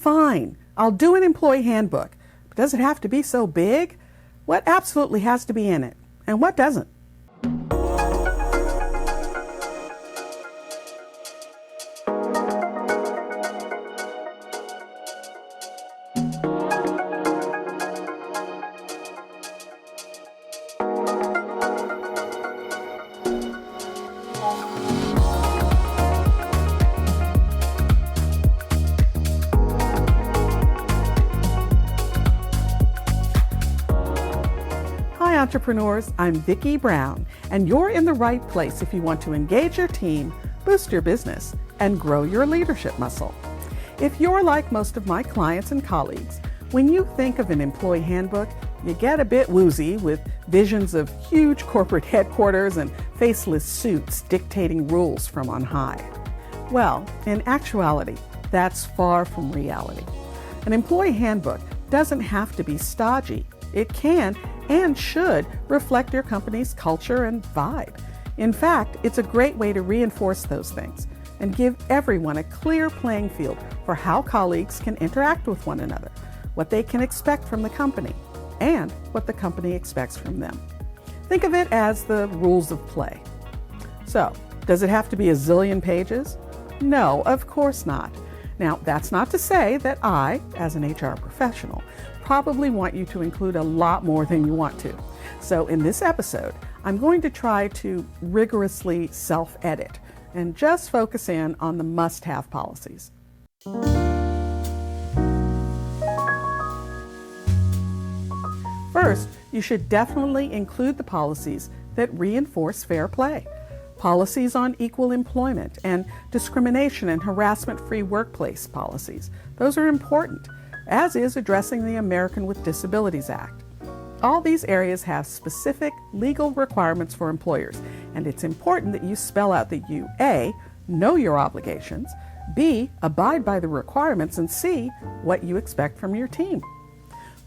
Fine, I'll do an employee handbook, but does it have to be so big? What absolutely has to be in it, and what doesn't? Hi entrepreneurs, I'm Vicky Brown, and you're in the right place if you want to engage your team, boost your business, and grow your leadership muscle. If you're like most of my clients and colleagues, when you think of an employee handbook, you get a bit woozy with visions of huge corporate headquarters and faceless suits dictating rules from on high. Well, in actuality, that's far from reality. An employee handbook doesn't have to be stodgy. It can and should reflect your company's culture and vibe. In fact, it's a great way to reinforce those things and give everyone a clear playing field for how colleagues can interact with one another, what they can expect from the company, and what the company expects from them. Think of it as the rules of play. So, does it have to be a zillion pages? No, of course not. Now, that's not to say that I, as an HR professional, probably want you to include a lot more than you want to. So in this episode, I'm going to try to rigorously self-edit and just focus in on the must-have policies. First, you should definitely include the policies that reinforce fair play. Policies on equal employment and discrimination and harassment-free workplace policies. Those are important, as is addressing the American with Disabilities Act. All these areas have specific legal requirements for employers, and it's important that you spell out that you A, know your obligations, B, abide by the requirements, and C, what you expect from your team.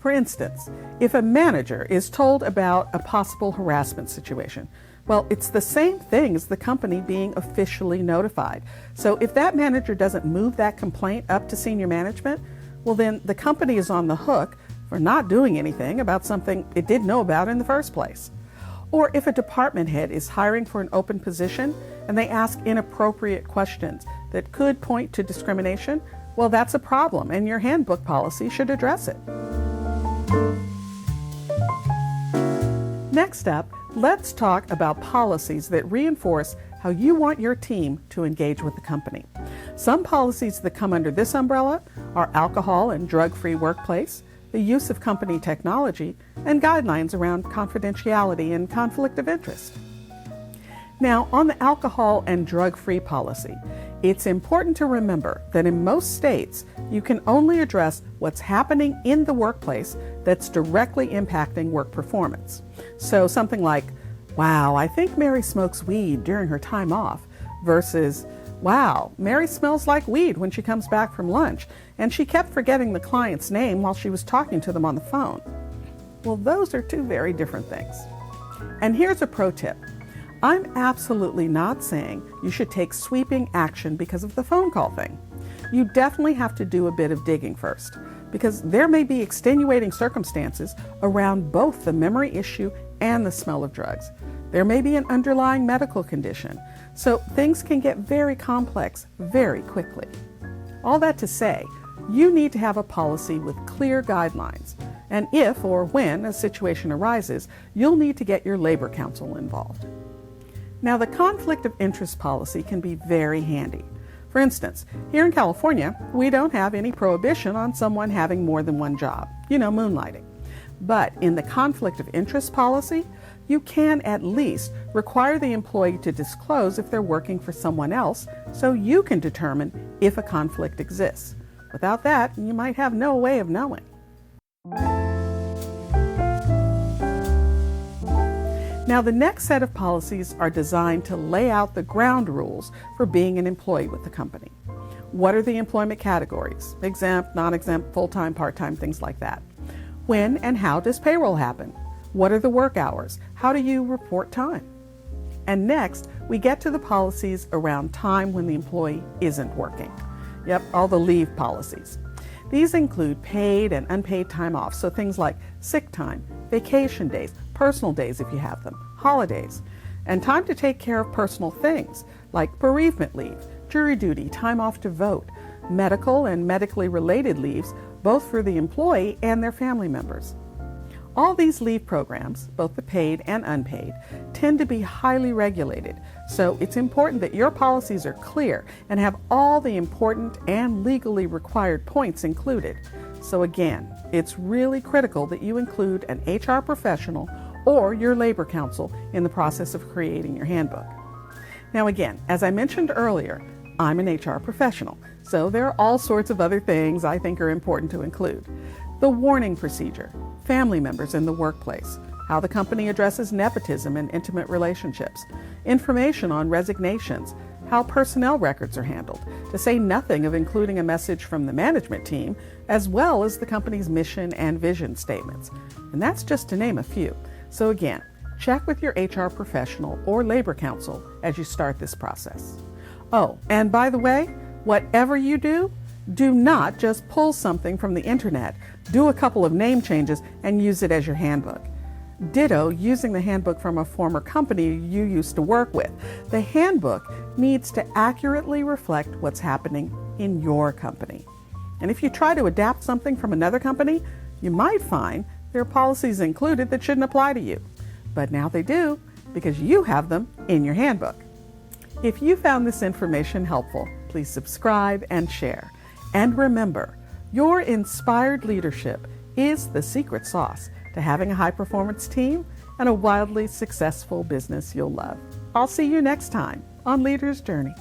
For instance, if a manager is told about a possible harassment situation, well, it's the same thing as the company being officially notified. So if that manager doesn't move that complaint up to senior management, well then the company is on the hook for not doing anything about something it didn't know about in the first place. Or if a department head is hiring for an open position and they ask inappropriate questions that could point to discrimination, well, that's a problem and your handbook policy should address it. Next up, let's talk about policies that reinforce how you want your team to engage with the company. Some policies that come under this umbrella are alcohol and drug-free workplace, the use of company technology, and guidelines around confidentiality and conflict of interest. Now, on the alcohol and drug-free policy, it's important to remember that in most states, you can only address what's happening in the workplace that's directly impacting work performance. So something like, wow, I think Mary smokes weed during her time off, versus, wow, Mary smells like weed when she comes back from lunch, and she kept forgetting the client's name while she was talking to them on the phone. Well, those are two very different things. And here's a pro tip. I'm absolutely not saying you should take sweeping action because of the phone call thing. You definitely have to do a bit of digging first, because there may be extenuating circumstances around both the memory issue and the smell of drugs. There may be an underlying medical condition, so things can get very complex very quickly. All that to say, you need to have a policy with clear guidelines, and if or when a situation arises, you'll need to get your labor counsel involved. Now, the conflict of interest policy can be very handy. For instance, here in California, we don't have any prohibition on someone having more than one job, moonlighting. But in the conflict of interest policy, you can at least require the employee to disclose if they're working for someone else so you can determine if a conflict exists. Without that, you might have no way of knowing. Now, the next set of policies are designed to lay out the ground rules for being an employee with the company. What are the employment categories? Exempt, non-exempt, full-time, part-time, things like that. When and how does payroll happen? What are the work hours? How do you report time? And next, we get to the policies around time when the employee isn't working. Yep, all the leave policies. These include paid and unpaid time off, so things like sick time, vacation days, personal days if you have them, holidays, and time to take care of personal things like bereavement leave, jury duty, time off to vote, medical and medically related leaves, both for the employee and their family members. All these leave programs, both the paid and unpaid, tend to be highly regulated, so it's important that your policies are clear and have all the important and legally required points included. So again, it's really critical that you include an HR professional or your labor counsel in the process of creating your handbook. Now again, as I mentioned earlier, I'm an HR professional, so there are all sorts of other things I think are important to include. The warning procedure, family members in the workplace, how the company addresses nepotism and intimate relationships, information on resignations, how personnel records are handled, to say nothing of including a message from the management team, as well as the company's mission and vision statements. And that's just to name a few. So again, check with your HR professional or labor counsel as you start this process. Oh, and by the way, whatever you do not just pull something from the internet, do a couple of name changes, and use it as your handbook. Ditto using the handbook from a former company you used to work with. The handbook needs to accurately reflect what's happening in your company. And if you try to adapt something from another company, you might find there are policies included that shouldn't apply to you. But now they do, because you have them in your handbook. If you found this information helpful, please subscribe and share. And remember, your inspired leadership is the secret sauce to having a high-performance team and a wildly successful business you'll love. I'll see you next time on Leader's Journey.